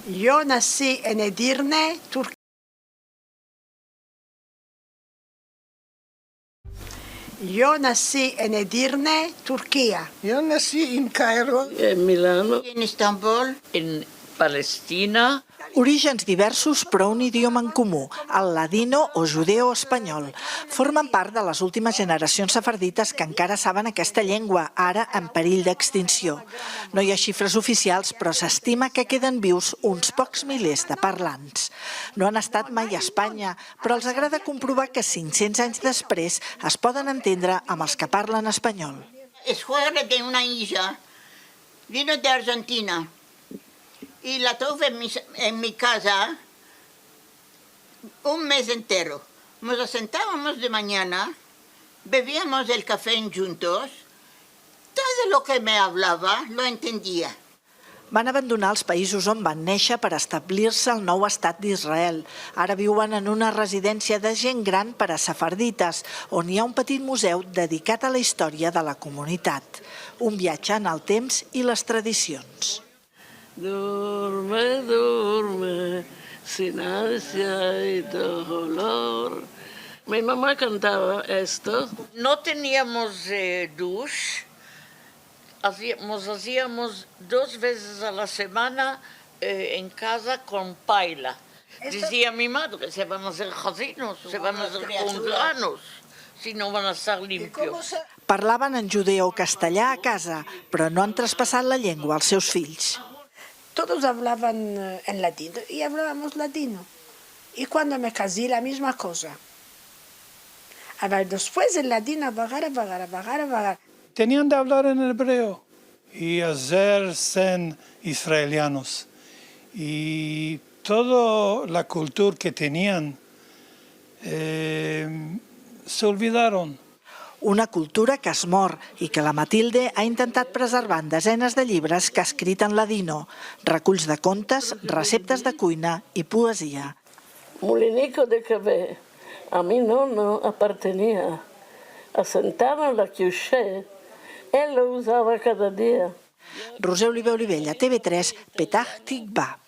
Yo nací en Edirne, Turquía. Yo nací en Edirne, Turquía. Yo nací en Cairo. En Milano. En Estambul. En Palestina. Orígens diversos però un idioma en comú, el ladino o judeo-espanyol. Formen part de les últimes generacions sefardites que encara saben aquesta llengua, ara en perill d'extinció. No hi ha xifres oficials, però s'estima que queden vius uns pocs milers de parlants. No han estat mai a Espanya, però els agrada comprovar que 500 anys després es poden entendre amb els que parlen espanyol. Es juega de una isla, vino de Argentina. Y la tuve en mi casa un mes entero. Nos sentábamos de mañana, bebíamos el café juntos, todo lo que me hablaba lo entendía. Van abandonar els països on van néixer per establir-se al nou estat d'Israel. Ara viuen en una residència de gent gran per a sefardites, on hi ha un petit museu dedicat a la història de la comunitat. Un viatge en el temps i les tradicions. Duerme, duerme, sin ansia y dolor. Mi mamá cantaba esto. No teníamos dush. Hacíamos 2 veces a la semana en casa con paila. Decía mi madre, se van a hacer jardines, se van a hacer con granos, si no van a estar limpios. Parlaven en judeo-castellà a casa, però no han traspassat la llengua als seus fills. Todos hablaban en latino y hablábamos latino. Y cuando me casé, la misma cosa. A ver, después el latino, vagar. Tenían de hablar en hebreo y hacerse israelianos. Y toda la cultura que tenían se olvidaron. Una cultura que es mor i que la Matilde ha intentat preservar en desenes de llibres que ha escrit en ladino, reculls de contes, receptes de cuina i poesia. Molinico de café. A mi nonno appartenía. Asentaba la quiuché. Él lo usaba cada día. Roser Oliver Olivella, TV3, Petah Tikva.